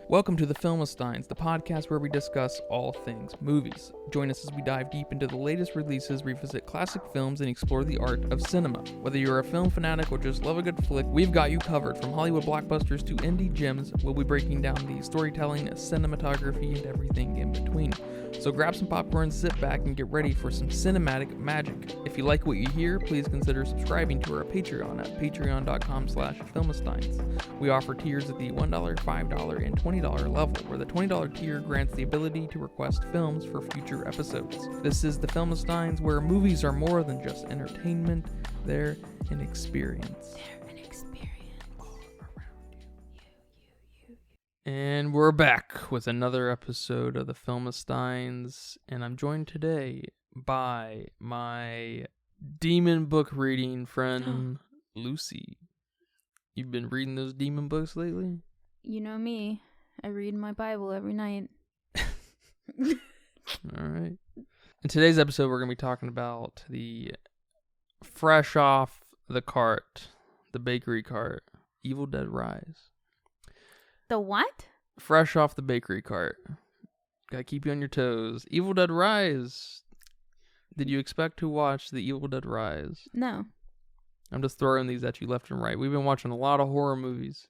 Welcome to the Filmistines, the podcast where we discuss all things movies. Join us as we dive deep into the latest releases, revisit classic films, and explore the art of cinema. Whether you're a film fanatic or just love a good flick, we've got you covered. From Hollywood blockbusters to indie gems, we'll be breaking down the storytelling, cinematography, and everything in between. So grab some popcorn, sit back, and get ready for some cinematic magic. If you like what you hear, please consider subscribing to our Patreon at patreon.com/filmistines. We offer tiers at the $1, $5, and $20 level, where the $20 tier grants the ability to request films for future episodes. This is the Filmistines, where movies are more than just entertainment, they're an experience. All around you. And we're back with another episode of the Filmistines, and I'm joined today by my demon book reading friend, Lucy. You've been reading those demon books lately? You know me. I read my Bible every night. All right. In today's episode, we're going to be talking about the fresh off the cart, the bakery cart, Evil Dead Rise. The what? Fresh off the bakery cart. Gotta keep you on your toes. Evil Dead Rise. Did you expect to watch the Evil Dead Rise? No. I'm just throwing these at you left and right. We've been watching a lot of horror movies.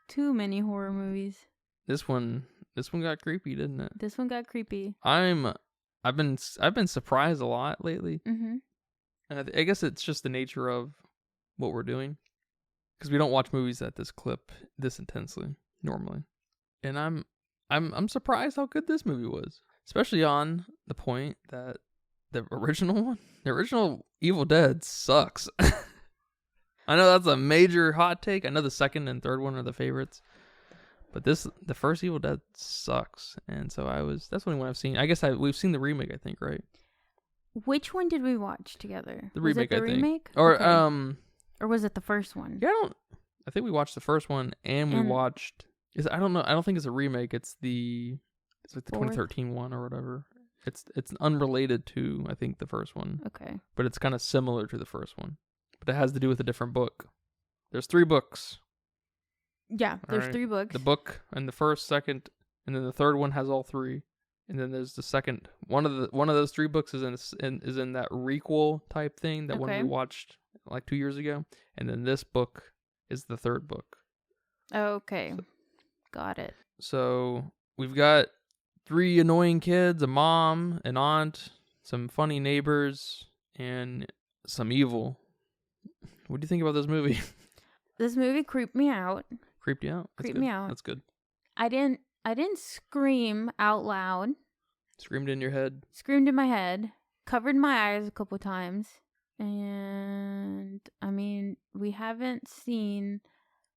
Too many horror movies. This one got creepy, didn't it? This one got creepy. I've been surprised a lot lately. Mm-hmm. And I guess it's just the nature of what we're doing, because we don't watch movies at this clip this intensely normally. And I'm surprised how good this movie was, especially on the point that the original Evil Dead sucks. I know that's a major hot take. I know the second and third one are the favorites, but the first Evil Dead sucks. And so that's the only one I've seen. I guess we've seen the remake, I think, right? Which one did we watch together? The remake, was it the I think. remake? Or okay. Or was it the first one? Yeah, I think we watched the first one and we watched I don't know. I don't think it's a remake. It's like the 2013 one or whatever. It's unrelated to, I think, the first one. Okay. But it's kind of similar to the first one. But it has to do with a different book. There's 3 books. Yeah, there's 3 books. The book and the first, second, and then the third one has all 3. And then there's the second one of those 3 books is in that requel type thing, that one we watched like 2 years ago. And then this book is the third book. Okay. Got it. So we've got 3 annoying kids, a mom, an aunt, some funny neighbors, and some evil. What do you think about this movie? This movie creeped me out. Creeped you out? Creeped me out. That's good. I didn't scream out loud. Screamed in your head? Screamed in my head. Covered my eyes a couple times. And I mean, we haven't seen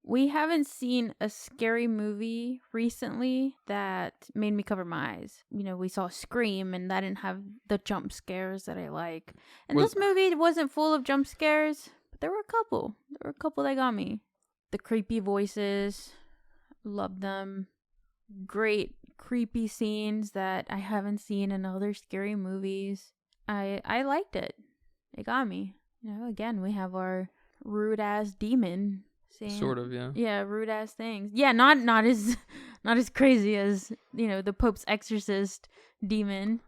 a scary movie recently that made me cover my eyes. You know, we saw Scream, and that didn't have the jump scares that I like. And this movie wasn't full of jump scares, but there were a couple. There were a couple that got me. The creepy voices, loved them. Great creepy scenes that I haven't seen in other scary movies. I liked it. It got me. You know, again, we have our rude ass demon. Sort of, yeah. Yeah, rude ass things. Yeah, not as crazy as, you know, the Pope's exorcist demon.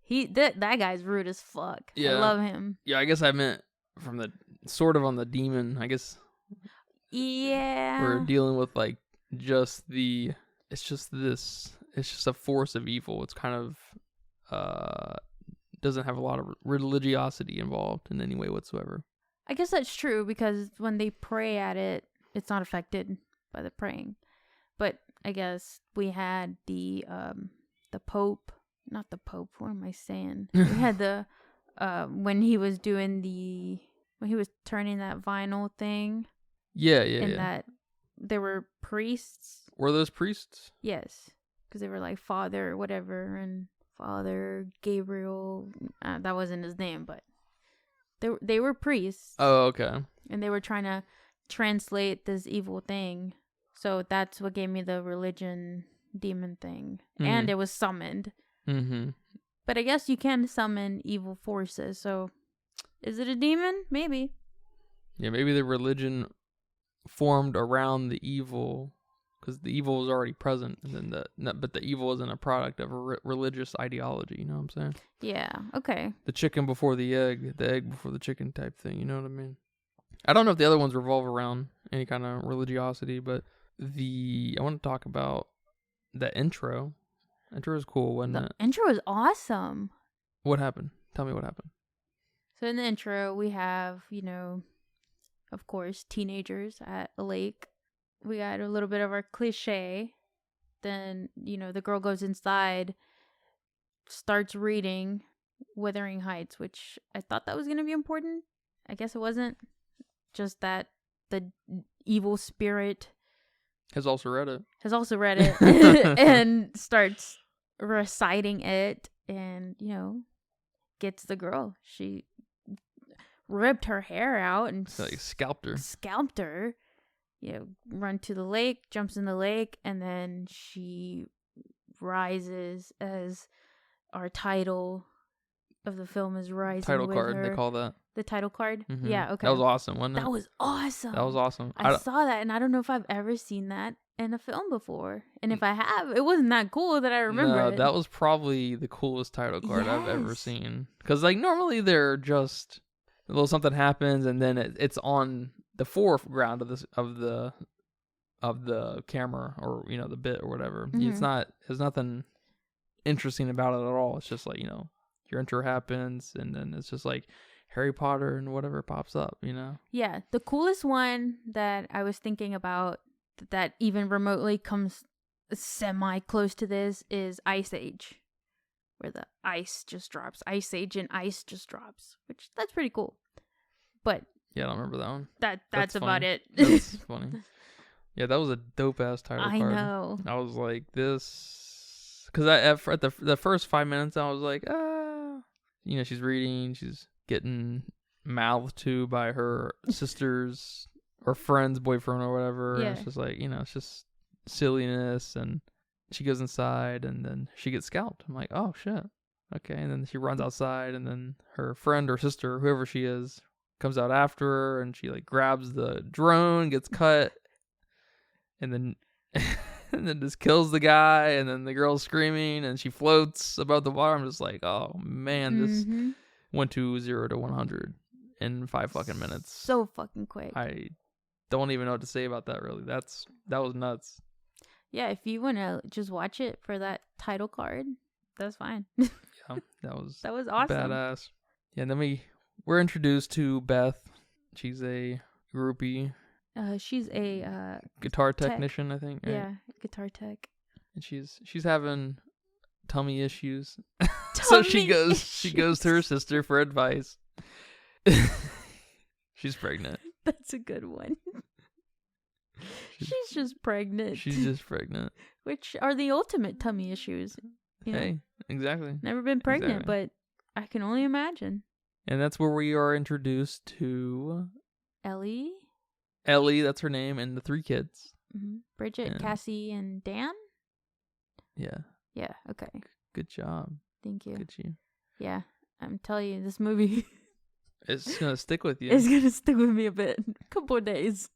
That guy's rude as fuck. Yeah. I love him. Yeah, I guess I meant from the sort of on the demon. I guess. Yeah. We're dealing with like it's just a force of evil. It's kind of doesn't have a lot of religiosity involved in any way whatsoever. I guess that's true, because when they pray at it, it's not affected by the praying. But I guess we had the Pope, not the Pope, what am I saying? We had the, when he was turning that vinyl thing. Yeah. That there were priests. Were those priests? Yes, because they were like Father whatever, and Father Gabriel, that wasn't his name, but they were priests. Oh, okay. And they were trying to translate this evil thing. So that's what gave me the religion demon thing. Mm-hmm. And it was summoned. Mm-hmm. But I guess you can summon evil forces. So is it a demon? Maybe. Yeah, maybe the religion formed around the evil because the evil is already present, and then but the evil isn't a product of a religious ideology. You know what I'm saying? Yeah. Okay. The chicken before the egg before the chicken type thing. You know what I mean? I don't know if the other ones revolve around any kind of religiosity, but I want to talk about the intro. Intro is cool, wasn't it? The intro is awesome. What happened? Tell me what happened. So in the intro, we have, of course, teenagers at a lake. We got a little bit of our cliche. Then, the girl goes inside, starts reading Wuthering Heights, which I thought that was going to be important. I guess it wasn't. Just that the evil spirit has also read it and starts reciting it and, gets the girl. She ripped her hair out and scalped her. Run to the lake, jumps in the lake, and then she rises as our title of the film is rising. Title with card, her. they call that. The title card? Mm-hmm. Yeah, okay. That was awesome, wasn't it? That was awesome. That was awesome. I saw that, and I don't know if I've ever seen that in a film before. And if I have, it wasn't that cool that I remember it. That was probably the coolest title card I've ever seen. Because, normally they're just a little something happens, and then it's on the foreground of the camera, or the bit or whatever. Mm-hmm. There's nothing interesting about it at all. It's just your intro happens, and then it's just Harry Potter and whatever pops up, Yeah, the coolest one that I was thinking about that even remotely comes semi close to this is Ice Age, where the ice just drops. Ice Age and ice just drops, which that's pretty cool. But yeah, I don't remember that one. That's about it. That's funny. Yeah, that was a dope ass title card. I know. I was like, this, because at the first 5 minutes I was like, she's reading, she's getting mouthed to by her sister's or friend's boyfriend or whatever. Yeah. And it's just it's just silliness, and she goes inside and then she gets scalped. I'm like, oh shit. Okay. And then she runs outside, and then her friend or sister, whoever she is, comes out after her, and she grabs the drone, gets cut, and then and then just kills the guy, and then the girl's screaming and she floats above the water. I'm just like, oh man, this went to 0 to 100 in 5 fucking minutes. So fucking quick. I don't even know what to say about that, really. That was nuts. Yeah, if you want to just watch it for that title card, that's fine. Yeah, that was awesome. Badass. Yeah, and then we're introduced to Beth. She's a groupie. She's a guitar technician, I think. Right? Yeah, guitar tech. And she's having tummy issues. So she goes to her sister for advice. She's pregnant. That's a good one. She's just pregnant. She's just pregnant. Which are the ultimate tummy issues. Hey, exactly. Never been pregnant, but I can only imagine. And that's where we are introduced to Ellie, that's her name, and the 3 kids. Mm-hmm. Bridget, Cassie, and Dan? Yeah. Yeah, okay. Good job. Thank you. Good you. Yeah, I'm telling you, this movie... it's going to stick with you. It's going to stick with me a bit. A couple of days.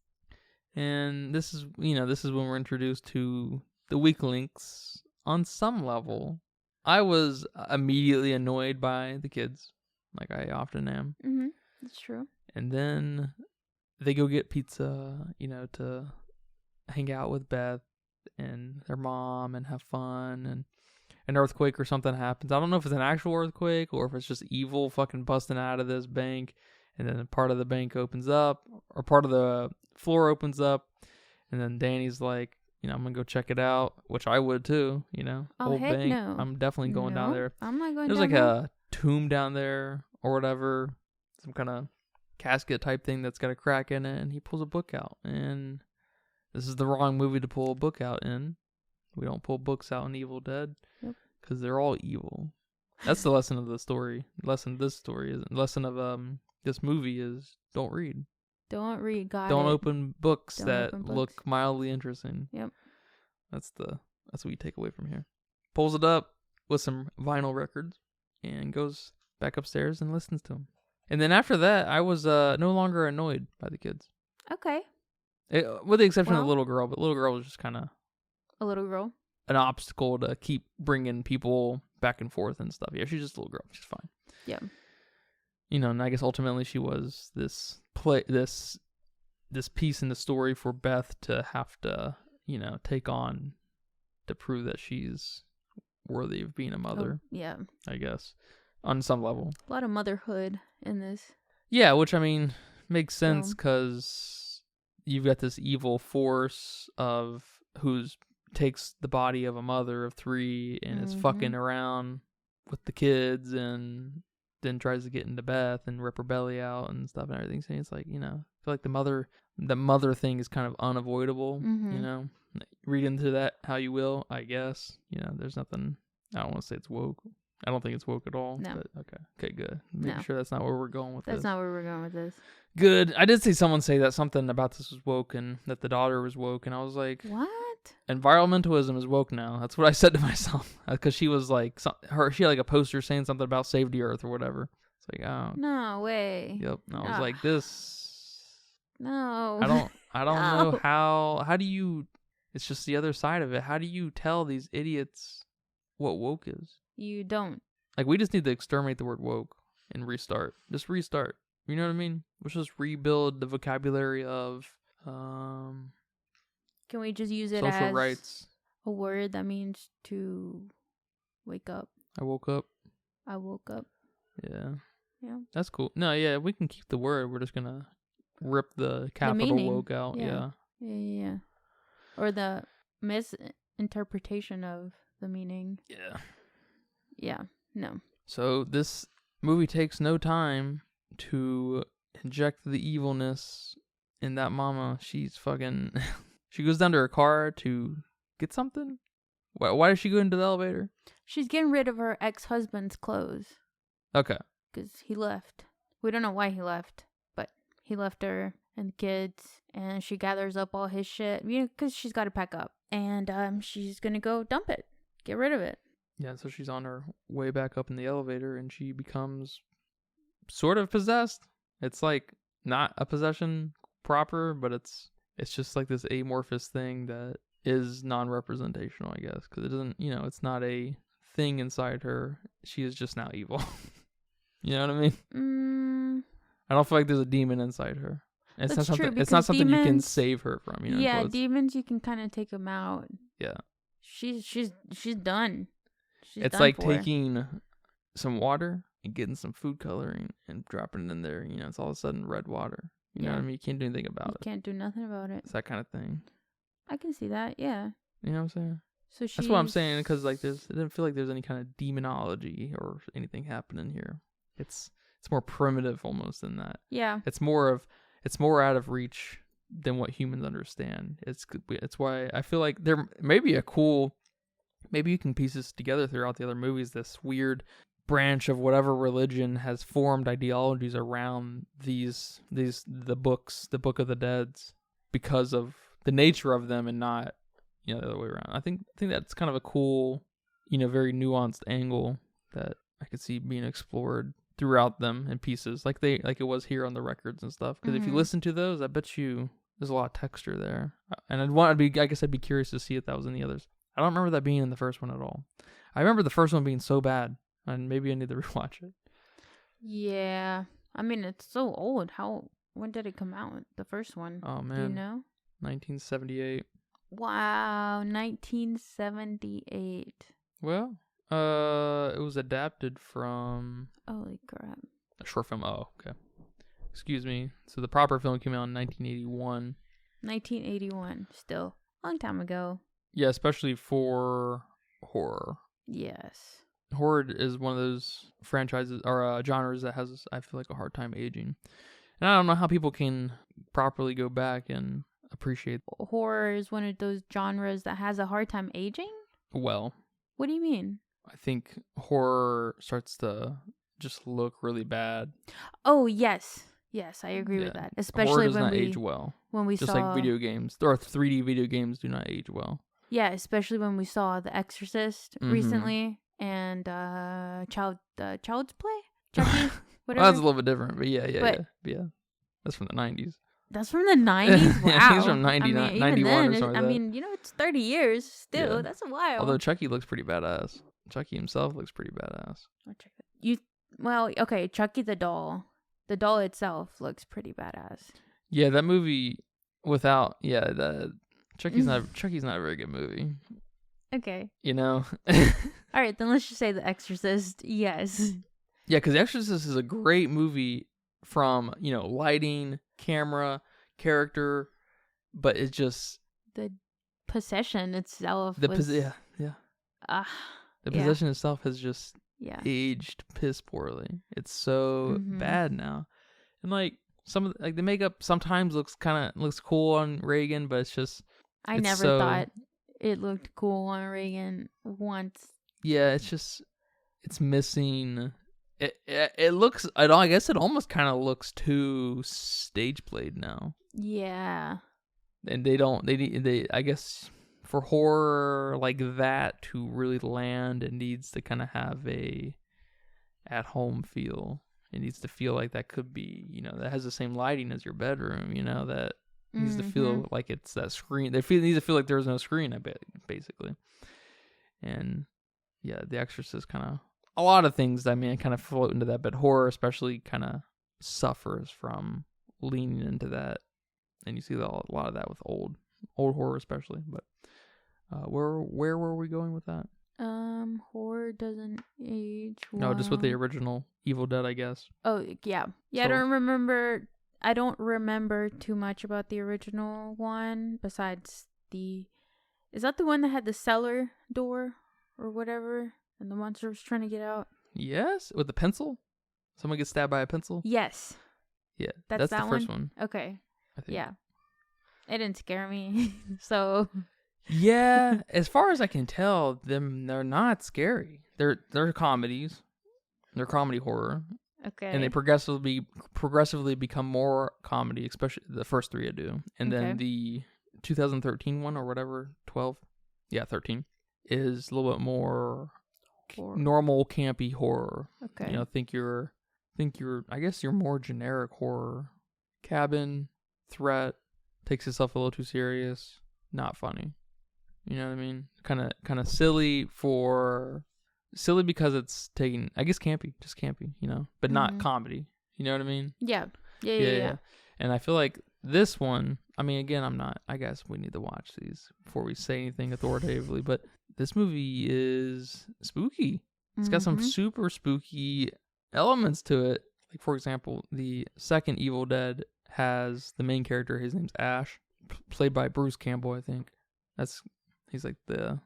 And this is when we're introduced to the weak links on some level. I was immediately annoyed by the kids, like I often am. Mm-hmm. That's true. And then they go get pizza, to hang out with Beth and their mom and have fun, and an earthquake or something happens. I don't know if it's an actual earthquake or if it's just evil fucking busting out of this bank, and then part of the bank opens up, or part of the floor opens up, and then Danny's like, I'm gonna go check it out, which I would too, Oh, Old heck bank. no. I'm definitely going down there. I'm not going There's down like there. a tomb down there or whatever, some kind of casket type thing that's got a crack in it, and he pulls a book out, and this is the wrong movie to pull a book out in. We don't pull books out in Evil Dead because they're all evil. That's the lesson of the story. Lesson of this movie is don't read. Don't read. Don't open books that look mildly interesting. Yep. That's what you take away from here. Pulls it up with some vinyl records and goes back upstairs and listens to them. And then after that, I was no longer annoyed by the kids. Okay. With the exception of the little girl, but little girl was just kind of A little girl. an obstacle to keep bringing people back and forth and stuff. Yeah, she's just a little girl. She's fine. Yeah. And I guess ultimately she was this piece in the story for Beth to have to, take on to prove that she's worthy of being a mother. Oh, yeah. I guess on some level. A lot of motherhood in this. Yeah, which makes sense because you've got this evil force of who's takes the body of a mother of 3 and is fucking around with the kids and then tries to get into Beth and rip her belly out and stuff and everything. So it's like, I feel like the mother thing is kind of unavoidable, Read into that how you will, I guess. There's nothing, I don't want to say it's woke. I don't think it's woke at all. No. But okay, good. Make sure that's not where we're going with this. That's not where we're going with this. Good. I did see someone say that something about this was woke and that the daughter was woke, and I was like, what? Environmentalism is woke now. That's what I said to myself because she was like, she had like a poster saying something about save the earth or whatever. It's like, oh, no way. Yep. And I was like, this. No. I don't know how do you? It's just the other side of it. How do you tell these idiots what woke is? You don't. Like, we just need to exterminate the word woke and restart. Just restart. You know what I mean? Let's just rebuild the vocabulary of Can we just use it social as rights. A word that means to wake up? I woke up. I woke up. Yeah. Yeah. That's cool. No, yeah, we can keep the word. We're just gonna rip the capital woke out. Yeah. Yeah. Or the misinterpretation of the meaning. Yeah. Yeah. No. So this movie takes no time to inject the evilness in that mama. She's fucking... She goes down to her car to get something? Why does she go into the elevator? She's getting rid of her ex-husband's clothes. Okay. Because he left. We don't know why he left, but he left her and the kids, and she gathers up all his shit, because she's got to pack up. And she's going to go dump it. Get rid of it. Yeah, so she's on her way back up in the elevator, and she becomes sort of possessed. It's like not a possession proper, but it's just like this amorphous thing that is non-representational, I guess, because it doesn't, it's not a thing inside her. She is just now evil. You know what I mean? I don't feel like there's a demon inside her. It's not something. It's not something you can save her from. Yeah, demons, you can kind of take them out. Yeah. She's done. It's like taking some water and getting some food coloring and dropping it in there. It's all of a sudden red water. You know what I mean? You can't do anything about it. You can't do nothing about it. It's that kind of thing. I can see that. Yeah. You know what I'm saying? So that's what I'm saying, because like it doesn't feel like there's any kind of demonology or anything happening here. It's more primitive almost than that. Yeah. It's more out of reach than what humans understand. It's why I feel like there may be maybe you can piece this together throughout the other movies, this weird branch of whatever religion has formed ideologies around the books, the Book of the Deads, because of the nature of them and not, the other way around. I think that's kind of a cool, very nuanced angle that I could see being explored throughout them in pieces, like it was here on the records and stuff. Because if you listen to those, I bet you there's a lot of texture there. And I guess I'd be curious to see if that was in the others. I don't remember that being in the first one at all. I remember the first one being so bad, and maybe I need to rewatch it. Yeah, I mean, it's so old. When did it come out? The first one? Oh man, do you know? 1978. Wow, 1978. Well, it was adapted from... Holy crap. A short film. Oh, okay. Excuse me. So the proper film came out in 1981. 1981. Still. Long time ago. Yeah, especially for horror. Yes. Horror is one of those franchises or genres that has, I feel like, a hard time aging. And I don't know how people can properly go back and appreciate... Horror is one of those genres that has a hard time aging? Well... What do you mean? I think horror starts to just look really bad. Oh, yes. Yes, I agree with that. Especially horror does not age well. When we just saw... like video games. Or 3D video games do not age well. Yeah, especially when we saw The Exorcist recently and Child's Play? Chucky? Whatever. Well, that's a little bit different, but yeah. That's from the 90s. That's from the 90s? Wow. Yeah, he's from 99, I mean, 91 even or then, something like I that. mean, it's 30 years still. Yeah. That's a while. Although Chucky looks pretty badass. Chucky himself looks pretty badass. I'll check that. Well, okay, Chucky the doll. The doll itself looks pretty badass. Yeah, that movie without Chucky's not a very good movie. Okay. You know? All right, then let's just say The Exorcist. Yes. Yeah, because The Exorcist is a great movie from, lighting, camera, character, but it's just... The possession itself The possession itself has just aged piss poorly. It's so bad now. And like the makeup sometimes looks cool on Reagan, but I never thought it looked cool on Reagan once. Yeah, it's missing. It looks. I guess it almost kind of looks too stage played now. Yeah. And they I guess for horror like that to really land, it needs to kind of have a at home feel. It needs to feel like that could be, that has the same lighting as your bedroom, that needs to feel like it's that screen. Needs to feel like there's no screen, I bet, basically. And yeah, The Exorcist kind of, a lot of things, kind of float into that, but horror especially kind of suffers from leaning into that. And you see a lot of that with old horror especially. But where were we going with that? Horror doesn't age well. No, just with the original Evil Dead, I guess. Oh, yeah. Yeah, so, I don't remember too much about the original one besides is that the one that had the cellar door or whatever and the monster was trying to get out? Yes, with the pencil? Someone gets stabbed by a pencil? Yes. Yeah, that's the first one. Okay. I think. Yeah. It didn't scare me. So yeah, as far as I can tell, they're not scary. They're comedies. They're comedy horror. Okay. And they progressively become more comedy, especially the first three I do. And then the 2013 one or whatever, 12. Yeah, 13 is a little bit more normal campy horror. Okay. Think you're I guess you're more generic horror. Cabin, threat, takes itself a little too serious, not funny. You know what I mean? Kind of silly because it's taking, I guess, campy, but not comedy. You know what I mean? Yeah. And I feel like this one, again, I guess we need to watch these before we say anything authoritatively, but this movie is spooky. It's got some super spooky elements to it. Like, for example, the second Evil Dead has the main character, his name's Ash, played by Bruce Campbell, I think. He's like the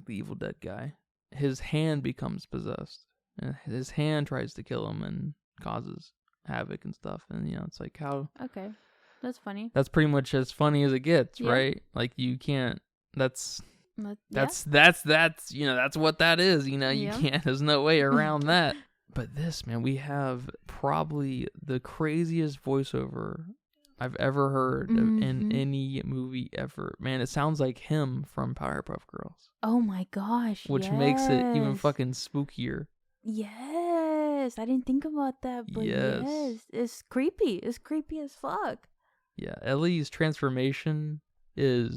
Evil Dead guy. His hand becomes possessed, and his hand tries to kill him and causes havoc and stuff. And it's like how. Okay, that's funny. That's pretty much as funny as it gets, right? Like you can't. That's what that is. You can't. There's no way around that. But this, man, we have probably the craziest voiceover I've ever heard in any movie ever. Man, it sounds like him from Powerpuff Girls. Oh my gosh, which makes it even fucking spookier. Yes, I didn't think about that, but yes, it's creepy. It's creepy as fuck. Yeah, Ellie's transformation it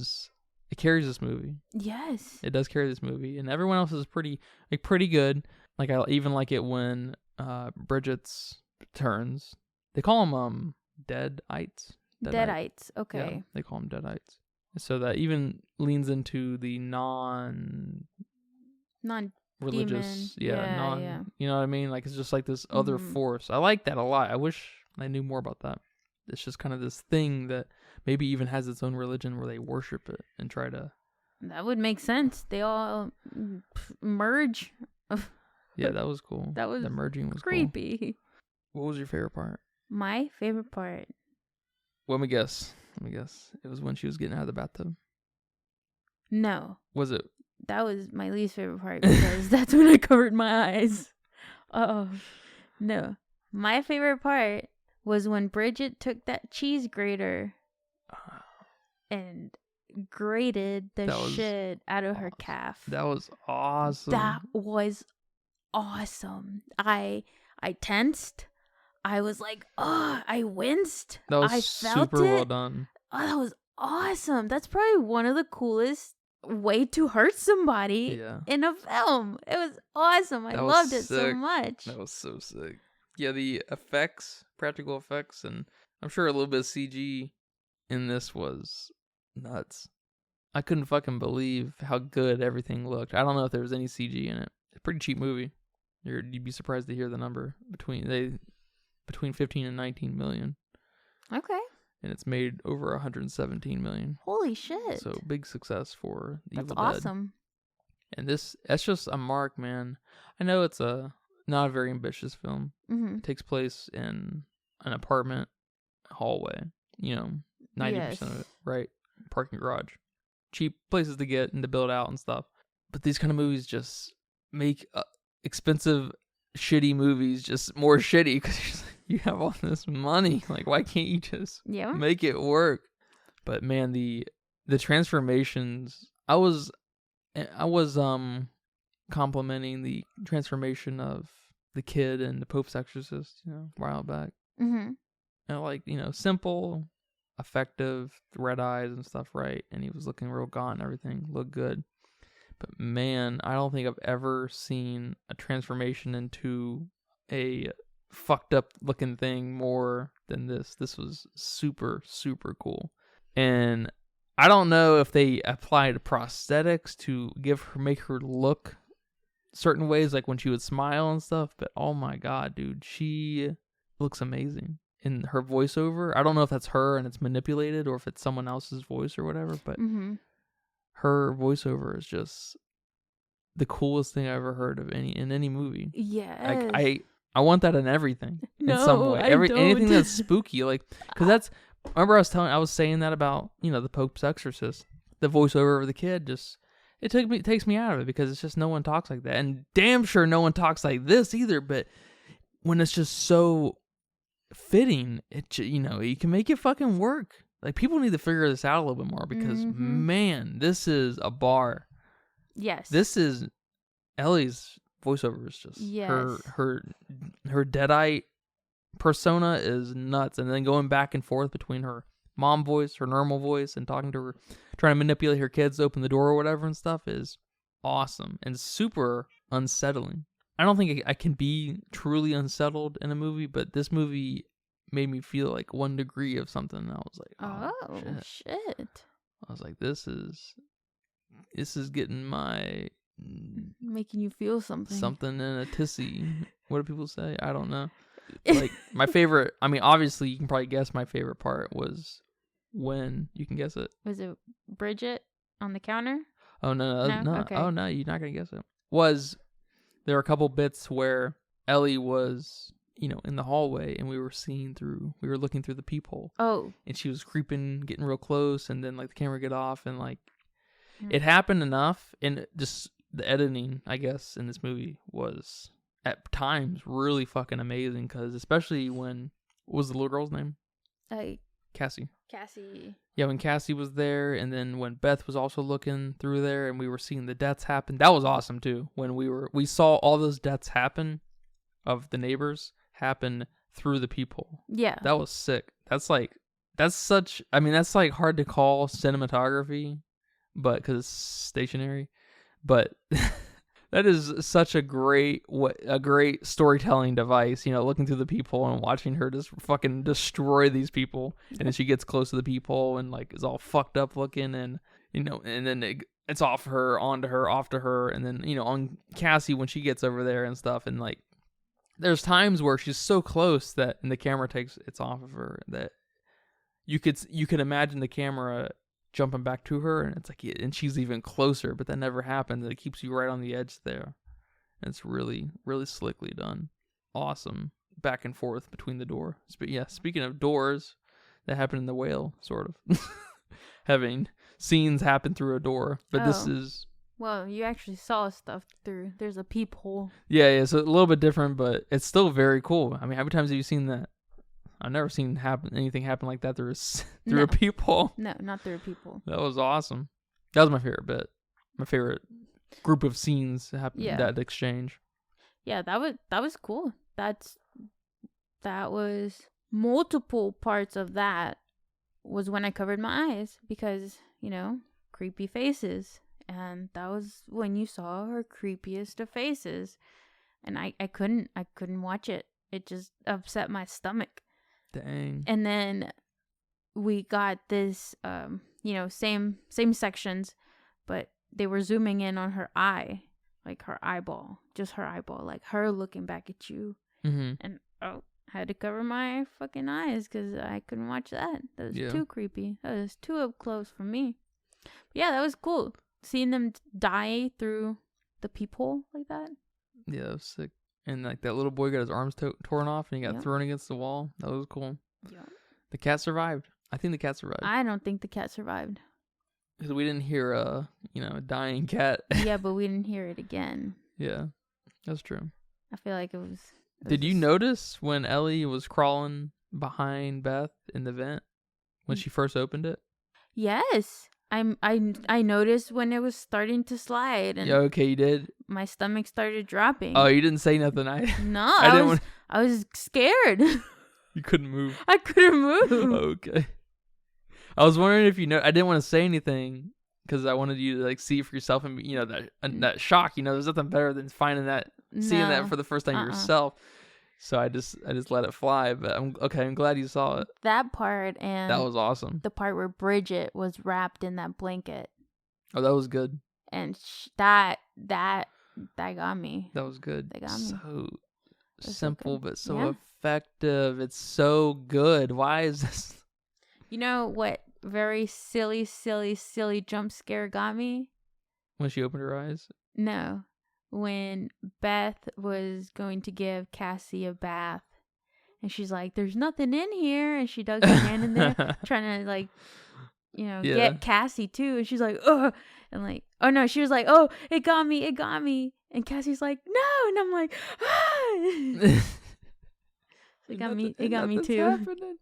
carries this movie. Yes. It does carry this movie, and everyone else is pretty good. Like, I even like it when Bridget's turns. They call them Deadites. Deadites, okay. Yeah, they call them Deadites. So that even leans into the non-religious, you know what I mean? Like, it's just like this other force. I like that a lot. I wish I knew more about that. It's just kind of this thing that maybe even has its own religion where they worship it and try to... That would make sense. They all merge. Yeah, that was cool. That was the merging was creepy. Cool. What was your favorite part? My favorite part? Let me guess. It was when she was getting out of the bathtub. No. Was it? That was my least favorite part because that's when I covered my eyes. Oh, no. My favorite part was when Bridget took that cheese grater and grated the shit out of her calf. That was awesome. That was awesome. I tensed. I was like, oh, I winced. That was I felt super it. well done. Oh, that was awesome. That's probably one of the coolest way to hurt somebody in a film. It was awesome. I loved it so much. That was so sick. Yeah, the effects, practical effects, and I'm sure a little bit of CG in this was nuts. I couldn't fucking believe how good everything looked. I don't know if there was any CG in it. It's a pretty cheap movie. You'd be surprised to hear the number between 15 and 19 million. Okay. And it's made over 117 million. Holy shit. So big success for the Evil Dead. That's awesome. And that's just a mark, man. I know it's not a very ambitious film. Mm-hmm. It takes place in an apartment hallway. 90% of it, right? Parking garage. Cheap places to get and to build out and stuff. But these kind of movies just make expensive, shitty movies just more shitty because you have all this money. Like, why can't you just make it work? But man, the transformations. I was complimenting the transformation of the kid and the Pope's Exorcist, a while back. Mm-hmm. And simple, effective, red eyes and stuff, right? And he was looking real gaunt and everything looked good. But man, I don't think I've ever seen a transformation into a fucked up looking thing more than this. This was super, super cool. And I don't know if they applied prosthetics to make her look certain ways, like when she would smile and stuff, but oh my god, dude, she looks amazing. In her voiceover, I don't know if that's her and it's manipulated or if it's someone else's voice or whatever, but her voiceover is just the coolest thing I ever heard of in any movie. Yeah. Like I want that in everything in some way. I don't. Anything that's spooky, like, because that's. Remember, I was saying that about the Pope's Exorcist, the voiceover of the kid. Just it takes me out of it because it's just no one talks like that, and damn sure no one talks like this either. But when it's just so fitting, you can make it fucking work. Like, people need to figure this out a little bit more because man, this is a bar. Yes. This is Ellie's voiceover is just her deadite persona is nuts, and then going back and forth between her mom voice, her normal voice, and talking to her, trying to manipulate her kids to open the door or whatever and stuff is awesome and super unsettling. I don't think I can be truly unsettled in a movie, but this movie made me feel like 1 degree of something. And I was like, oh shit. I was like, this is getting my making you feel something in a tissy. What do people say? I don't know. Like, my favorite, I mean, obviously you can probably guess my favorite part was when, you can guess it. Was it Bridget on the counter? Oh, no. Okay. Oh, no, you're not going to guess it. There were a couple bits where Ellie was, in the hallway, and we were looking through the peephole. Oh. And she was creeping, getting real close, and then, like, the camera get off, and, like, it happened enough, and just the editing, I guess, in this movie was, at times, really fucking amazing, because especially when, what was the little girl's name? Cassie. Yeah, when Cassie was there, and then when Beth was also looking through there, and we were seeing the deaths happen. That was awesome too. When we saw all those deaths happen, of the neighbors happen through the peephole. Yeah, that was sick. That's like hard to call cinematography, but because it's stationary, but. That is such a great storytelling device, looking through the peephole and watching her just fucking destroy these people. And then she gets close to the peephole and, like, is all fucked up looking, and, and then it's off her, onto her, off to her. And then, on Cassie when she gets over there and stuff. And, like, there's times where she's so close that, and the camera it's off of her, that you could imagine the camera jumping back to her, and it's like, and she's even closer, but that never happens. It keeps you right on the edge there. And it's really, really slickly done. Awesome back and forth between the door. Speaking of doors, that happened in The Whale, sort of. Having scenes happen through a door, but this is... Well, you actually saw stuff through. There's a peephole. Yeah, so a little bit different, but it's still very cool. I mean, how many times have you seen that? I've never seen anything happen like that through a peephole. No, not through a peephole. That was awesome. That was my favorite bit. My favorite group of scenes happened. That exchange. Yeah, that was cool. That's that was multiple parts of that was when I covered my eyes because, creepy faces. And that was when you saw her creepiest of faces. And I couldn't watch it. It just upset my stomach. Dang. And then we got this, same sections, but they were zooming in on her eye, like her eyeball, just her eyeball, like her looking back at you. Mm-hmm. And I had to cover my fucking eyes because I couldn't watch that. That was too creepy. That was too up close for me. But yeah, that was cool. Seeing them die through the peephole like that. Yeah, that was sick. And like that little boy got his arms torn off and he got thrown against the wall. That was cool. Yeah. The cat survived. I think the cat survived. I don't think the cat survived. Because we didn't hear a dying cat. Yeah, but we didn't hear it again. Yeah, that's true. I feel like it was. Did you notice when Ellie was crawling behind Beth in the vent when she first opened it? Yes. I noticed when it was starting to slide. And yeah, okay, you did? My stomach started dropping. Oh, you didn't say nothing? No, I was scared. You couldn't move? I couldn't move. Okay. I was wondering if I didn't want to say anything because I wanted you to like see it for yourself and that shock. There's nothing better than seeing that for the first time yourself. So I just let it fly. But I'm glad you saw it. That part and that was awesome. The part where Bridget was wrapped in that blanket. Oh, that was good. And that got me. That was good. That got me. So simple, but so effective. It's so good. Why is this? You know what? Very silly jump scare got me? When she opened her eyes? No. When Beth was going to give Cassie a bath. And she's like, there's nothing in here. And she dug her hand in there trying to get Cassie too. And she's like, ugh. And like, oh no, she was like, oh, it got me. And Cassie's like, no. And I'm like, ah. It got me too. Happening.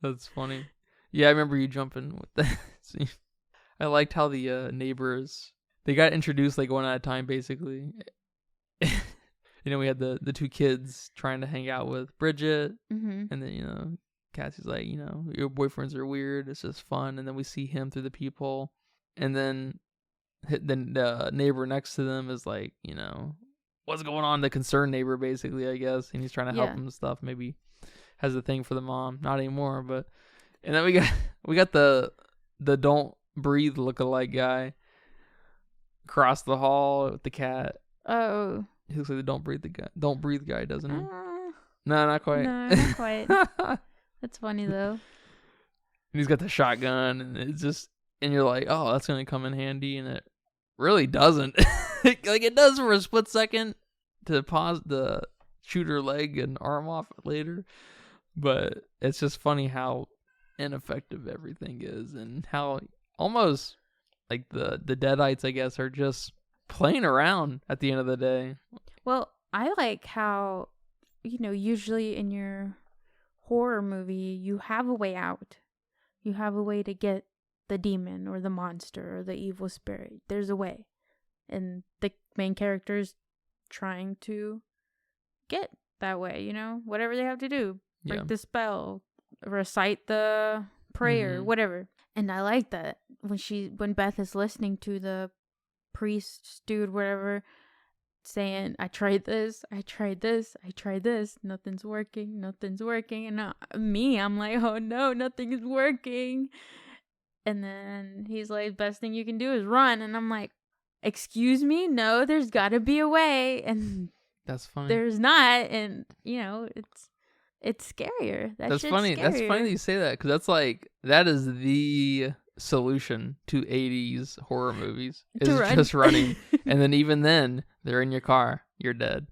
That's funny. Yeah, I remember you jumping with that scene. I liked how the neighbors, they got introduced like one at a time, basically. We had the two kids trying to hang out with Bridget. Mm-hmm. And then, Cassie's like, your boyfriends are weird. It's just fun. And then we see him through the peephole. And then the neighbor next to them is like, what's going on? The concerned neighbor, basically, I guess. And he's trying to help him and stuff. Maybe has a thing for the mom. Not anymore, but... And then we got the don't breathe lookalike guy across the hall with the cat. Oh, he looks like the don't breathe guy, doesn't he? No, not quite. No, not quite. That's funny though. And he's got the shotgun, and it's just, and you're like, oh, that's gonna come in handy, and it really doesn't. Like it does for a split second to pause the shoot her leg and arm off later, but it's just funny how ineffective everything is, and how almost like the Deadites, I guess, are just playing around at the end of the day. Well, I like how usually in your horror movie you have a way out. You have a way to get the demon or the monster or the evil spirit. There's a way, and the main character's trying to get that way. Whatever they have to do, break the spell, recite the prayer, whatever. And I like that when Beth is listening to the priest dude, whatever, saying, I tried this, nothing's working. And I'm like, oh no, nothing is working. And then he's like, best thing you can do is run. And I'm like, excuse me? No, there's gotta be a way. And that's funny. There's not. And it's scarier. That's funny. Scarier. That's funny that you say that, because that is the solution to 80s horror movies, is just running. And then even then, they're in your car. You're dead.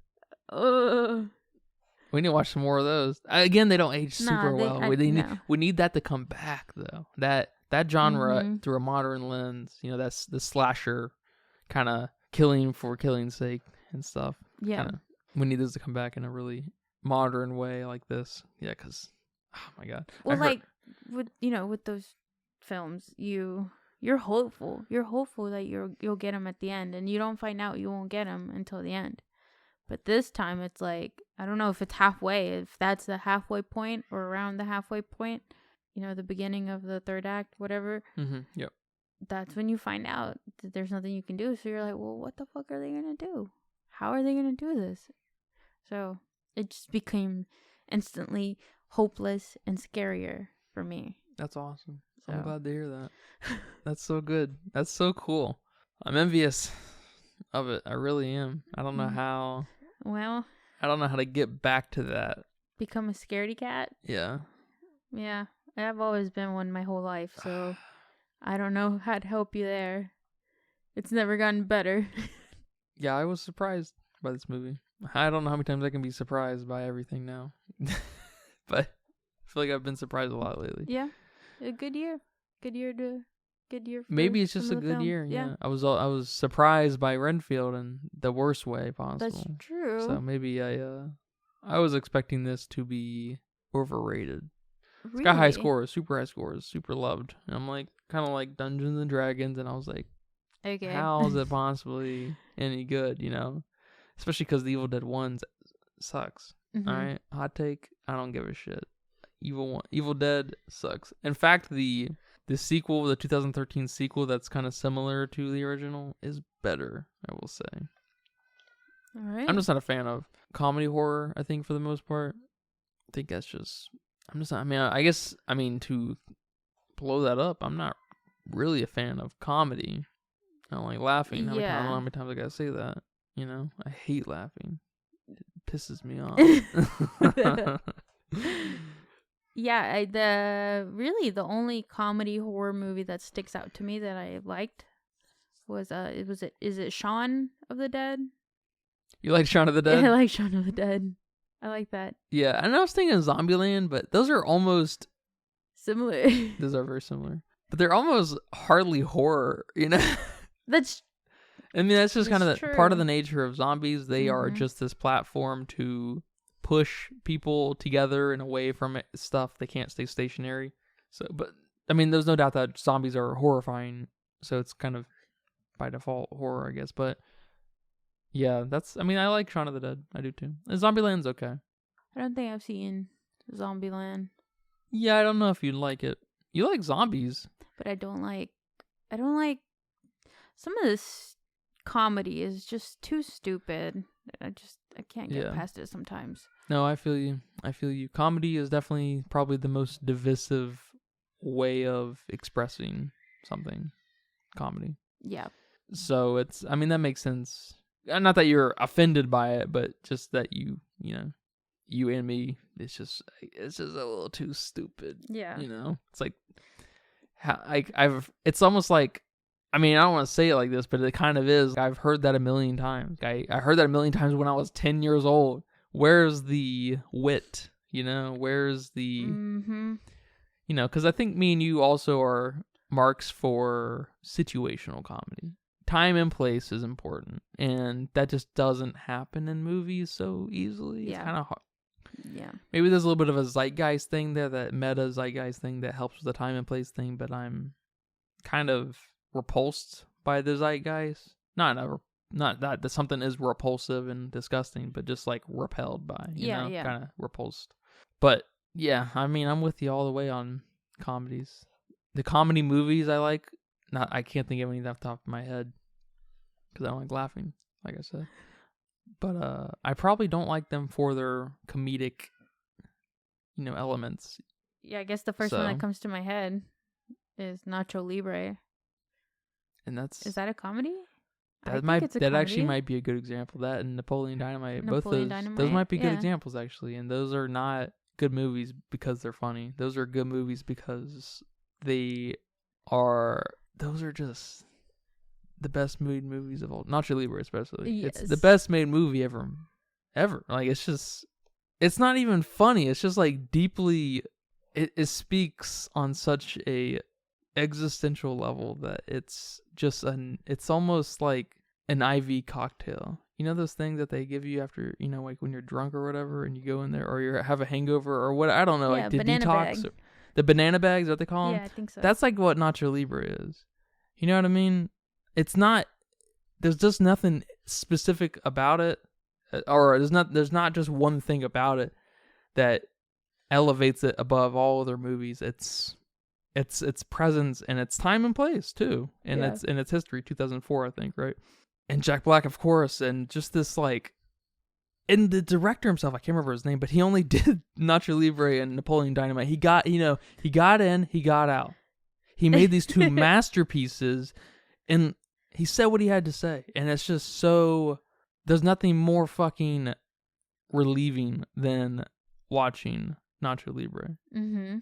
We need to watch some more of those. Again, they don't age super well. We need that to come back, though. That genre through a modern lens. That's the slasher kind of killing for killing's sake and stuff. Yeah. We need those to come back in a really modern way like this. Yeah, because oh my god. Well, with those films, you're hopeful. You're hopeful that you'll get them at the end, and you don't find out you won't get them until the end. But this time it's like, I don't know if it's halfway, if that's the halfway point or around the halfway point, the beginning of the third act, whatever. Yep. That's when you find out that there's nothing you can do. So you're like, well, what the fuck are they going to do? How are they going to do this? So it just became instantly hopeless and scarier for me. That's awesome. So. I'm glad to hear that. That's so good. That's so cool. I'm envious of it. I really am. I don't know how. Well, I don't know how to get back to that. Become a scaredy cat? Yeah. Yeah. I've always been one my whole life, so I don't know how to help you there. It's never gotten better. Yeah, I was surprised by this movie. I don't know how many times I can be surprised by everything now. But I feel like I've been surprised a lot lately. Yeah. A good year. Good year. Maybe it's just a good year. Yeah. I was surprised by Renfield in the worst way possible. That's true. So maybe I was expecting this to be overrated. Really? It's got high scores, super high scores, super loved. And I'm like, kind of like Dungeons and Dragons, and I was like, okay, how is it possibly any good? Especially because the Evil Dead 1 sucks. Mm-hmm. All right, hot take. I don't give a shit. Evil Dead sucks. In fact, the sequel, the 2013 sequel, that's kind of similar to the original, is better. I will say. All right. I'm just not a fan of comedy horror. I think for the most part, I think that's just. I'm just not. I mean, to blow that up, I'm not really a fan of comedy. I don't like laughing. I don't know how many times I gotta say that. I hate laughing. It pisses me off. Yeah, the only comedy horror movie that sticks out to me that I liked was is it Shaun of the Dead? You like Shaun of the Dead? Yeah, I like Shaun of the Dead. I like that. Yeah, and I was thinking of Zombieland, but those are almost similar. Those are very similar, but they're almost hardly horror. That's. I mean, that's just kind of part of the true. nature of zombies. They are just this platform to push people together and away from stuff. They can't stay stationary. So, but I mean, there's no doubt that zombies are horrifying. So it's kind of by default horror, I guess. But yeah, I like Shaun of the Dead. I do too. And Zombieland's okay. I don't think I've seen Zombieland. Yeah, I don't know if you'd like it. You like zombies, but I don't like some of this comedy is just too stupid. I can't get past it sometimes. No, I feel you. Comedy is definitely probably the most divisive way of expressing something. Comedy. Yeah. So that makes sense. Not that you're offended by it, but just that you and me, it's just a little too stupid. Yeah. It's like it's almost like, I mean, I don't want to say it like this, but it kind of is. I've heard that a million times. I heard that a million times when I was 10 years old. Where's the wit? Where's the, because I think me and you also are marks for situational comedy. Time and place is important, and that just doesn't happen in movies so easily. Yeah. It's kind of hard. Yeah. Maybe there's a little bit of a zeitgeist thing there, that meta zeitgeist thing that helps with the time and place thing, but I'm kind of repulsed by the zeitgeist. Not that something is repulsive and disgusting, but just like repelled by, kind of repulsed. But yeah, I mean, I'm with you all the way on comedies. The comedy movies I like, I can't think of any off the top of my head because I don't like laughing, like I said. But I probably don't like them for their comedic, elements. Yeah, I guess the first one that comes to my head is Nacho Libre. And is that a comedy? That actually might be a good example. That and Napoleon Dynamite, both those might be good examples actually. And those are not good movies because they're funny. Those are good movies because those are just the best made movies of all. Nacho Libre especially. Yes. It's the best made movie ever. Like, it's not even funny. It's just like deeply, it speaks on such a existential level that it's almost like an IV cocktail. Those things that they give you after, like when you're drunk or whatever, and you go in there, or you have a hangover or what, I don't know, like the detox. Bag. The banana bags, is what they call them? Yeah, I think so. That's like what Nacho Libre is. You know what I mean? It's not, there's just nothing specific about it. or there's not just one thing about it that elevates it above all other movies. It's its presence and its time and place too, and its history. 2004, I think, right? And Jack Black, of course, and just this like, and the director himself, I can't remember his name, but he only did Nacho Libre and Napoleon Dynamite. He got in, he got out. He made these two masterpieces, and he said what he had to say, and it's just so. There's nothing more fucking relieving than watching Nacho Libre. Mm-hmm.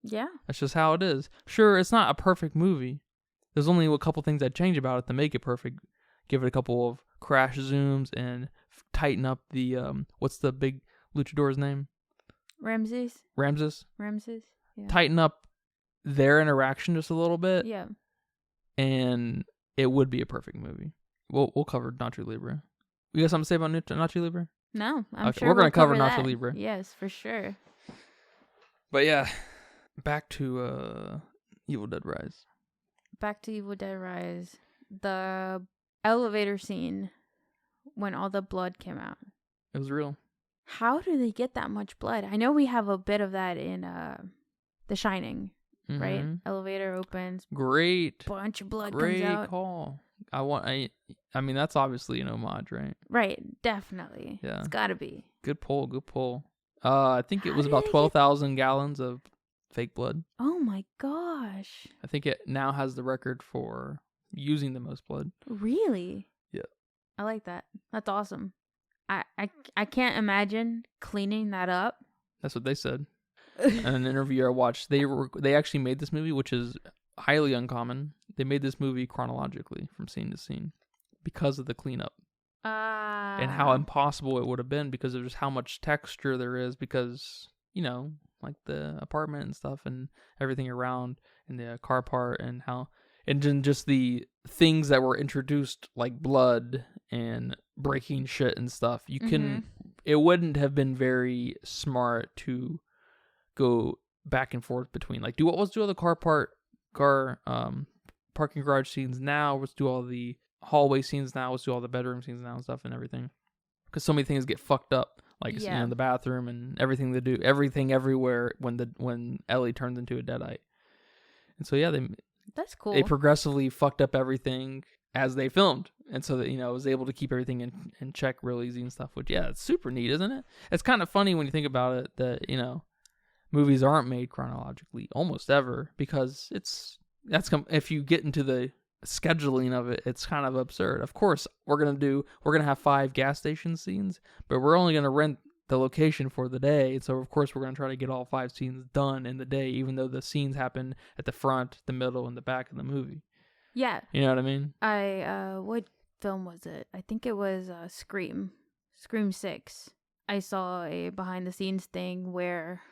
Yeah. That's just how it is. Sure, it's not a perfect movie. There's only a couple things I'd change about it to make it perfect. Give it a couple of crash zooms and tighten up the what's the big luchador's name? Ramses. Yeah. Tighten up their interaction just a little bit. Yeah. And it would be a perfect movie. We'll cover Nacho Libre. You got something to say about Nacho Libre? No, I'm okay, sure we're gonna cover that. Nacho Libre. Yes, for sure. But yeah, back to Evil Dead Rise. Back to Evil Dead Rise. The elevator scene when all the blood came out. It was real. How do they get that much blood? I know we have a bit of that in The Shining, right? Elevator opens. Great. Bunch of blood Great comes out. Great call. I mean, that's obviously an homage, right? Right, definitely. Yeah. It's gotta be. Good pull. I think it was about 12,000 gallons of fake blood. Oh my gosh. I think it now has the record for using the most blood. Really? Yeah. I like that. That's awesome. I can't imagine cleaning that up. That's what they said. In an interview I watched, they actually made this movie, which is highly uncommon. They made this movie chronologically from scene to scene because of the cleanup. And how impossible it would have been because of just how much texture there is because, like the apartment and stuff and everything around and the car part and then just the things that were introduced like blood and breaking shit and stuff. It wouldn't have been very smart to go back and forth between like, let's do all the parking garage scenes now. Let's do all the hallway scenes now. Let's do all the bedroom scenes now and stuff and everything. Because so many things get fucked up, like the bathroom and everything they do, everything everywhere when Ellie turns into a deadite. And so that's cool. They progressively fucked up everything as they filmed, and so that was able to keep everything in check real easy and stuff. Which it's super neat, isn't it? It's kind of funny when you think about it that movies aren't made chronologically almost ever because if you get into the scheduling of it, it's kind of absurd. Of course, we're gonna have 5 gas station scenes, but we're only gonna rent the location for the day. So of course we're gonna try to get all 5 scenes done in the day, even though the scenes happen at the front, the middle, and the back of the movie. Yeah. You know what I mean? What film was it? I think it was Scream 6. I saw a behind the scenes thing where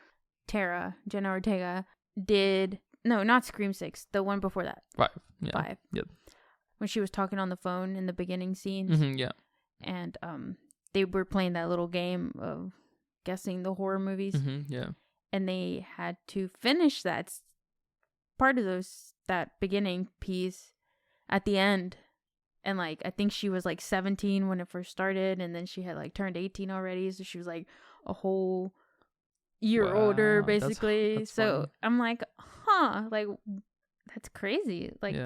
Jenna Ortega did. No, not Scream 6. The one before that. 5. Yeah. 5. Yep. When she was talking on the phone in the beginning scenes. Mm-hmm, yeah. And they were playing that little game of guessing the horror movies. Mm-hmm, yeah. And they had to finish that part of that beginning piece at the end. And like, I think she was like 17 when it first started. And then she had like turned 18 already. So she was like a whole year older basically. That's so funny. I'm like, like that's crazy. Like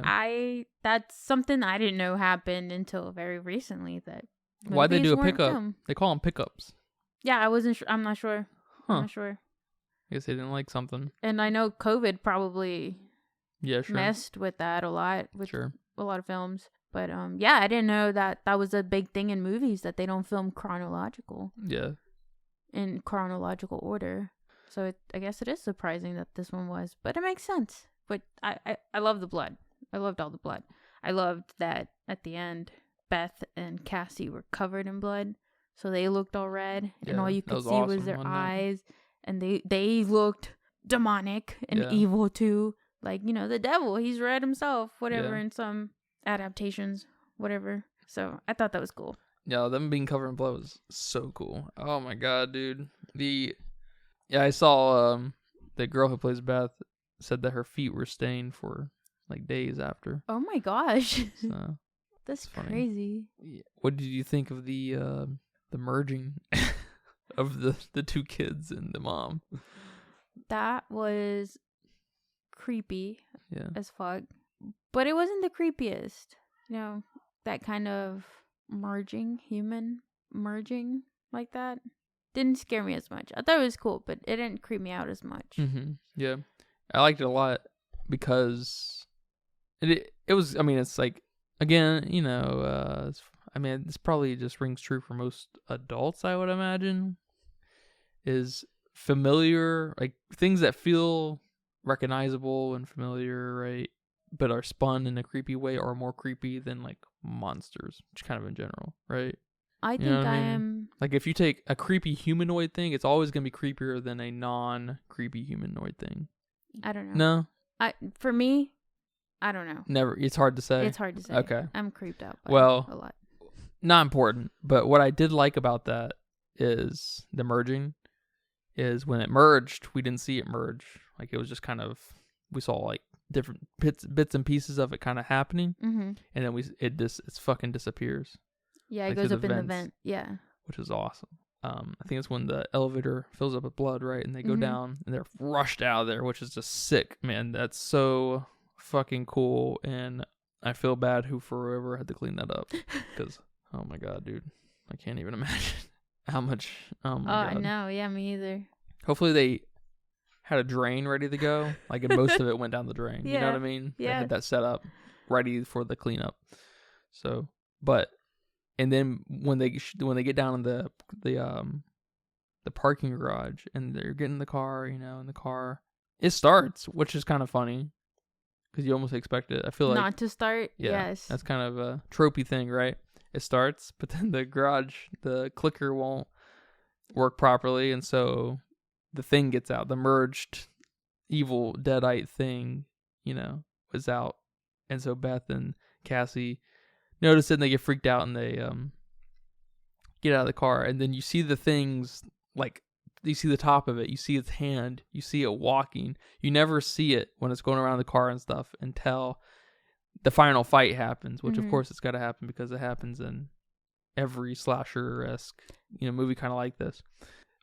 that's something I didn't know happened until very recently. That why'd they do a pickup? Filmed. They call them pickups. Yeah, I wasn't sure. I'm not sure. I'm not sure. I guess they didn't like something. And I know COVID probably sure. messed with that a lot with sure. a lot of films. But I didn't know that was a big thing in movies that they don't film chronological. Yeah. In chronological order. So I guess it is surprising that this one was, but it makes sense. But I love the blood. I loved all the blood. I loved that at the end, Beth and Cassie were covered in blood, so they looked all red, and all you could see was their eyes, and they looked demonic and evil too. Like, the devil, he's red himself, whatever, in some adaptations, whatever. So I thought that was cool. Yeah, them being covered in blood was so cool. Oh my god, dude. I saw the girl who plays Beth said that her feet were stained for like days after. Oh my gosh. So, that's crazy. What did you think of the the merging of the two kids and the mom. That was creepy Yeah. as fuck. But it wasn't the creepiest. That kind of human merging like that didn't scare me as much. I thought it was cool, but it didn't creep me out as much. Mm-hmm. Yeah. I liked it a lot because it was, I mean, it's like, again, this probably just rings true for most adults, I would imagine, is familiar, like things that feel recognizable and familiar, right? But are spun in a creepy way are more creepy than like monsters, just kind of in general, right? I You think know what I I mean? am. Like if you take a creepy humanoid thing, it's always going to be creepier than a non-creepy humanoid thing. I don't know. No? For me, I don't know. Never. It's hard to say. It's hard to say. Okay. I'm creeped out by Well, a lot. Not important, but what I did like about that is the merging. Is when it merged, we didn't see it merge. Like it was just kind of, we saw like different bits and pieces of it kind of happening, Mm-hmm. and then it fucking disappears. Yeah, it like, goes through up the in the vents. vent. Yeah. Which is awesome. I think it's when the elevator fills up with blood, right? And they go Mhm. down and they're rushed out of there, which is just sick, man. That's so fucking cool. And I feel bad who forever had to clean that up because, oh my God, dude, I can't even imagine how much. Oh my God. I know. Yeah, me either. Hopefully they had a drain ready to go. Like, and most of it went down the drain. You know what I mean? They Yeah. had that set up ready for the cleanup. So, and then when they get down in the parking garage and they're getting in the car, in the car, it starts, which is kind of funny because you almost expect it. I feel like not to start. yeah, Yes. that's kind of a tropey thing, right? It starts, but then the clicker won't work properly, and so the thing gets out. The merged evil deadite thing, was out, and so Beth and Cassie notice it and they get freaked out and they get out of the car, and then you see the things, like you see the top of it, you see its hand, you see it walking. You never see it when it's going around the car and stuff until the final fight happens, which of course it's got to happen because it happens in every slasher-esque movie kind of like this,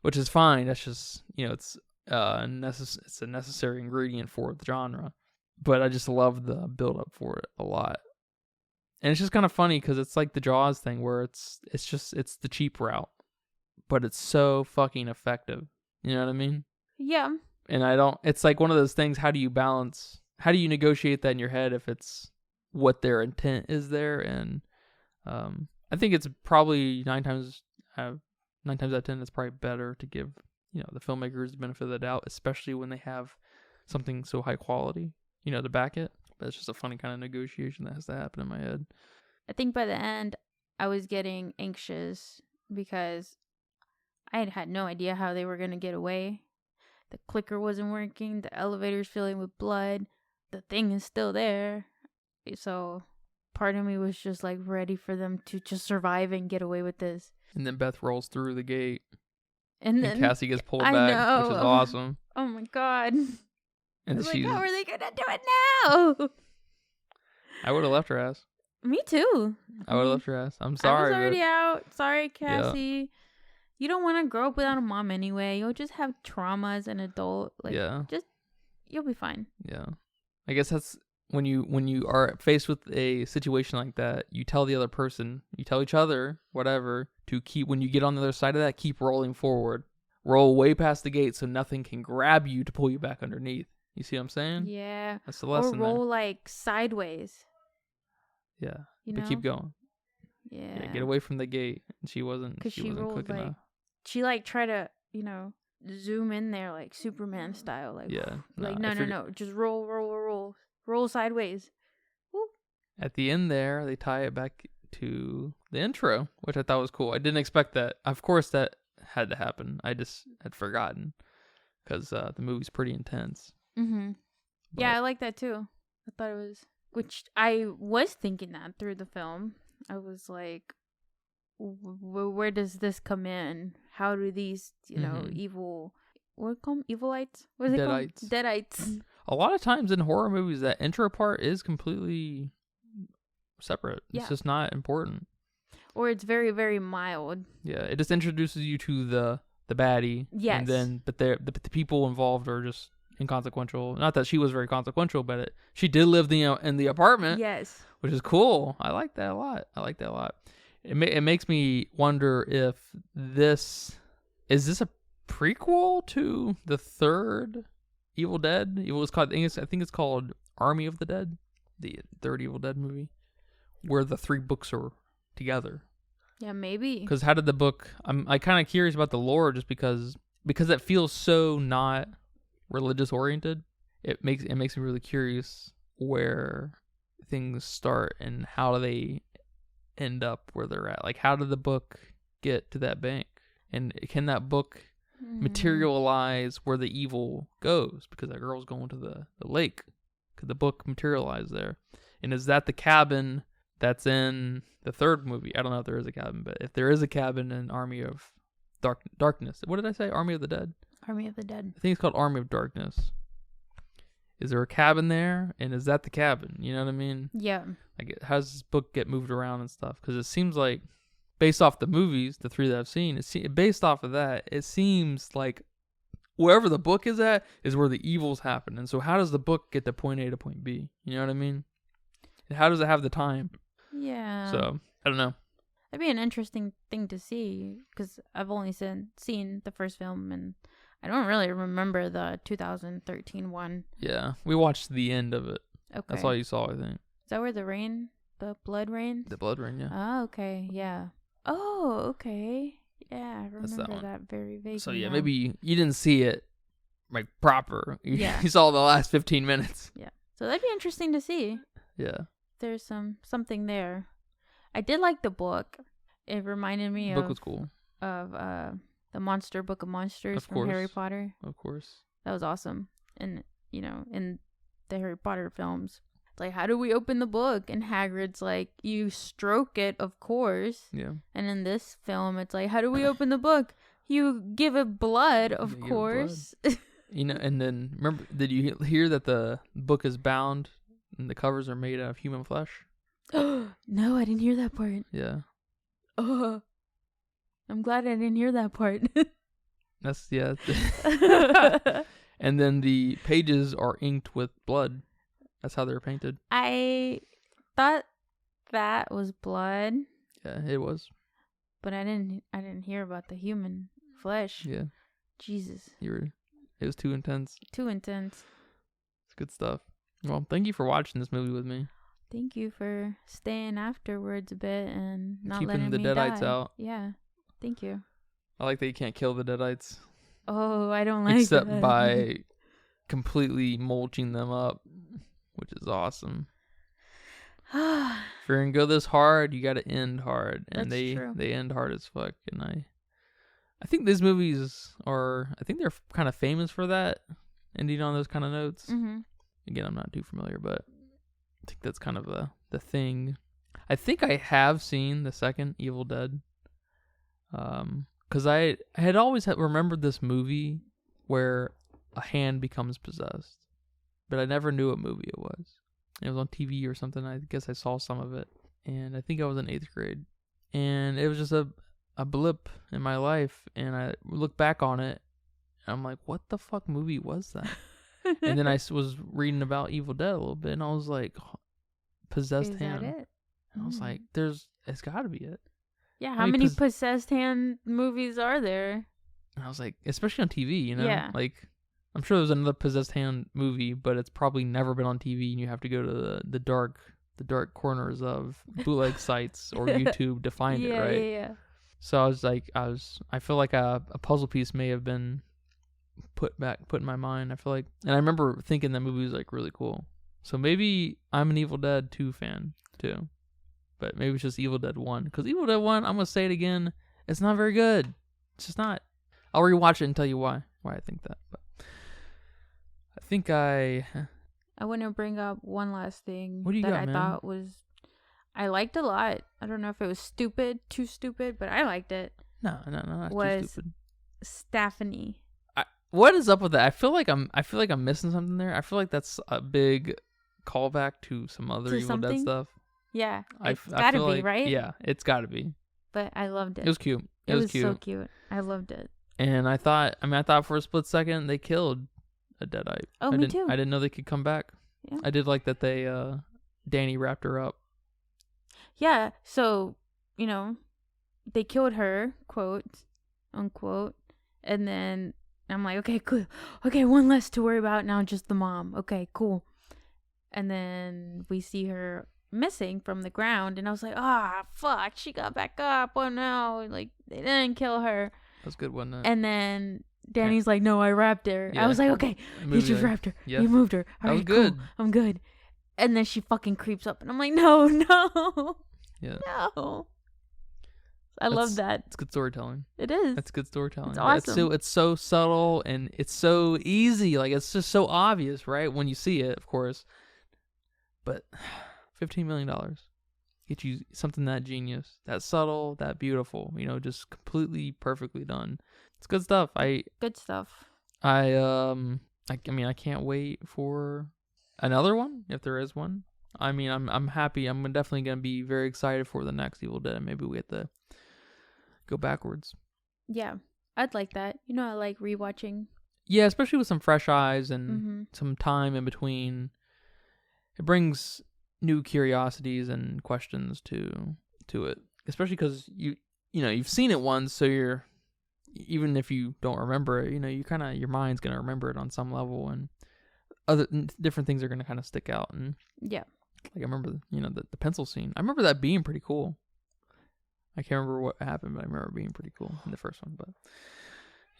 which is fine. That's just it's a necessary ingredient for the genre, but I just love the build up for it a lot. And it's just kind of funny because it's like the Jaws thing where it's the cheap route, but it's so fucking effective. You know what I mean? Yeah. And it's like one of those things, how do you negotiate that in your head if it's what their intent is there? And I think it's probably 9 times out of 10, it's probably better to give, the filmmakers the benefit of the doubt, especially when they have something so high quality, to back it. But it's just a funny kind of negotiation that has to happen in my head. I think by the end, I was getting anxious because I had no idea how they were going to get away. The clicker wasn't working. The elevator's filling with blood. The thing is still there. So part of me was just like ready for them to just survive and get away with this. And then Beth rolls through the gate. And then Cassie gets pulled I back, know. which is awesome. Oh my God. I And was like, she's, how are they going to do it now? I would have left her ass. Me too. I would have left her ass. I'm sorry. I was already but out. Sorry, Cassie. You don't want to grow up without a mom anyway. You'll just have trauma as an adult. Like, you'll be fine. Yeah. I guess that's when you are faced with a situation like that, you tell the other person, you tell each other, whatever, to keep, when you get on the other side of that, keep rolling forward. Roll way past the gate so nothing can grab you to pull you back underneath. You see what I'm saying? Yeah. That's the lesson. Or roll there. like sideways. Yeah. You But know? keep going. Yeah. Get away from the gate. And she wasn't rolled quick like, enough. she like tried to, zoom in there like Superman style. Like, Yeah. like no. Just roll sideways. Woo. At the end there, they tie it back to the intro, which I thought was cool. I didn't expect that. Of course, that had to happen. I just had forgotten because the movie's pretty intense. Mm-hmm. Yeah, I like that too. I thought it was, which I was thinking that through the film. I was like, where does this come in? How do these, evil, what are they called? Evilites? What is it called? Deadites. A lot of times in horror movies, that intro part is completely separate. Yeah. It's just not important. Or it's very, very mild. Yeah, it just introduces you to the baddie. Yes. And then, but the people involved are just inconsequential. Not that she was very consequential, but she did live in the apartment. Yes. Which is cool. I like that a lot. It makes me wonder if this is a prequel to the third Evil Dead. I think it's called Army of the Dead, the third Evil Dead movie, where the 3 books are together. Yeah, maybe. Because how did the book? I'm kind of curious about the lore, just because it feels so not religious oriented. It makes me really curious where things start and how do they end up where they're at. Like, how did the book get to that bank, and can that book materialize where the evil goes? Because that girl's going to the lake. Could the book materialize there? And is that the cabin that's in the third movie? I don't know if there is a cabin, but if there is a cabin in Army of Darkness, what did I say? Army of the Dead? Army of the Dead. I think it's called Army of Darkness. Is there a cabin there? And is that the cabin? You know what I mean? Yeah. Like, how does this book get moved around and stuff? Because it seems like, based off the movies, the 3 that I've seen, based off of that, it seems like wherever the book is at is where the evils happen. And so how does the book get to point A to point B? You know what I mean? And how does it have the time? Yeah. So, I don't know. That'd be an interesting thing to see, because I've only seen the first film, and I don't really remember the 2013 one. Yeah, we watched the end of it. Okay. That's all you saw, I think. Is that where the blood rains? The blood rain, yeah. Oh, okay, yeah. Oh, okay. Yeah, I remember that very vaguely. So, yeah, now. maybe you didn't see it, like, proper. Yeah. You saw the last 15 minutes. Yeah. So that'd be interesting to see. Yeah. There's something there. I did like the book. It reminded me The book was cool. of the Monster Book of Monsters Of from course. Harry Potter. Of course. That was awesome. And, in the Harry Potter films, it's like, how do we open the book? And Hagrid's like, you stroke it, of course. Yeah. And in this film, it's like, how do we open the book? You give it blood, of course. And then, remember, did you hear that the book is bound and the covers are made out of human flesh? No, I didn't hear that part. Yeah. Oh, I'm glad I didn't hear that part. Yeah. And then the pages are inked with blood. That's how they're painted. I thought that was blood. Yeah, it was. But I didn't hear about the human flesh. Yeah. Jesus. It was too intense. Too intense. It's good stuff. Well, thank you for watching this movie with me. Thank you for staying afterwards a bit and not Keeping letting the me Deadites die. out. Yeah. Thank you. I like that you can't kill the Deadites. Oh, I don't like Except that. by completely mulching them up, which is awesome. If you're gonna go this hard, you gotta end hard. And That's true. they end hard as fuck. And I think these movies they're kind of famous for that, ending on those kind of notes. Mm-hmm. Again, I'm not too familiar, but I think that's kind of the thing. I think I have seen the second Evil Dead. Because I had always remembered this movie where a hand becomes possessed, but I never knew what movie it was. It was on TV or something. I guess I saw some of it, and I think I was in 8th grade, and it was just a blip in my life, and I look back on it, and I'm like, what the fuck movie was that? And then I was reading about Evil Dead a little bit, and I was like, possessed Is hand. that it? And I was like, it's got to be it. Yeah, how many possessed hand movies are there? And I was like, especially on TV, you know? Yeah. Like, I'm sure there's another possessed hand movie, but it's probably never been on TV, and you have to go to the dark corners of bootleg sites or YouTube to find it, right? Yeah. So I was like, I feel like a puzzle piece may have been put in my mind. I feel like, and I remember thinking that movie was like really cool. So maybe I'm an Evil Dead 2 fan too, but maybe it's just Evil Dead 1. Because Evil Dead 1, I'm gonna say it again, it's not very good. It's just not. I'll rewatch it and tell you why I think that. But I think I want to bring up one last thing What do you that got, I man? thought I liked a lot. I don't know if it was too stupid, but I liked it. no, not Was too stupid. Stephanie. What is up with that? I feel like I'm missing something there. I feel like that's a big callback to some other To Evil something? Dead stuff. Yeah, I it's gotta feel be, like, right? yeah, it's gotta be. But I loved it. It was cute. It was cute. so cute. I loved it. And I thought for a split second they killed a Deadite. Oh, me too. I didn't know they could come back. Yeah. I did like that they Danny wrapped her up. Yeah, so, they killed her, quote, unquote, and then I'm like, okay, cool. Okay, one less to worry about now, just the mom. Okay, cool. And then we see her missing from the ground, and I was like, fuck, she got back up. Oh no, like, they didn't kill her. That was good, wasn't it? And then Danny's like, no, I wrapped her. Yeah. I was like, okay, you just wrapped her. Yeah. You moved her. All that was right, good. cool. I'm good. And then she fucking creeps up, and I'm like, no. Yeah. No. I love that. It's good storytelling. It is. That's good storytelling. It's awesome. It's so subtle and it's so easy. Like, it's just so obvious, right? When you see it, of course. But $15 million. Get you something that genius, that subtle, that beautiful, just completely perfectly done. It's good stuff. Good stuff. I mean, I can't wait for another one, if there is one. I mean, I'm happy. I'm definitely going to be very excited for the next Evil Dead. Maybe we get to go backwards. Yeah, I'd like that. I like rewatching. Yeah, especially with some fresh eyes and some time in between. It brings new curiosities and questions to it, especially because you've seen it once, so you're, even if you don't remember it, your mind's gonna remember it on some level, and other different things are gonna kind of stick out. And yeah, like I remember the pencil scene. I remember that being pretty cool. I can't remember what happened, but I remember it being pretty cool in the first one. But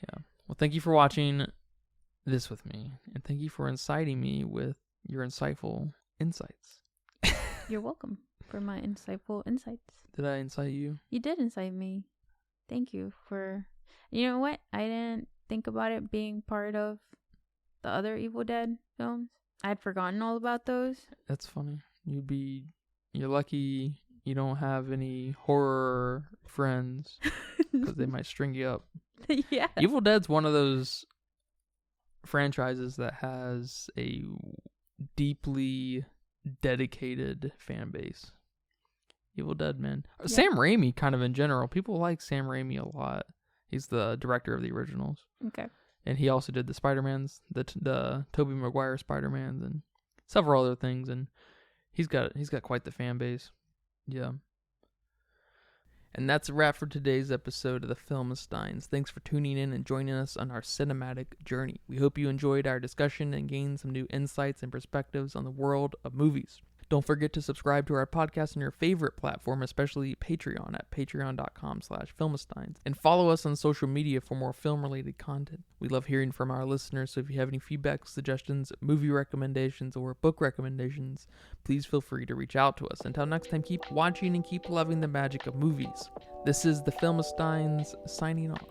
yeah, well, thank you for watching this with me, and thank you for inciting me with your insightful insights. You're welcome for my insightful insights. Did I incite you? You did incite me. Thank you for... You know what? I didn't think about it being part of the other Evil Dead films. I had forgotten all about those. That's funny. You're lucky you don't have any horror friends, because they might string you up. Yeah. Evil Dead's one of those franchises that has a deeply dedicated fan base. Evil Dead, man. Yeah. Sam Raimi, kind of in general. People like Sam Raimi a lot. He's the director of the originals. Okay. And he also did the Spider-Mans, the Tobey Maguire Spider-Mans, and several other things. And he's got quite the fan base. Yeah. And that's a wrap for today's episode of the Filmsteins. Thanks for tuning in and joining us on our cinematic journey. We hope you enjoyed our discussion and gained some new insights and perspectives on the world of movies. Don't forget to subscribe to our podcast on your favorite platform, especially Patreon at patreon.com/Filmsteins. And follow us on social media for more film-related content. We love hearing from our listeners, so if you have any feedback, suggestions, movie recommendations, or book recommendations, please feel free to reach out to us. Until next time, keep watching and keep loving the magic of movies. This is the Filmsteins signing off.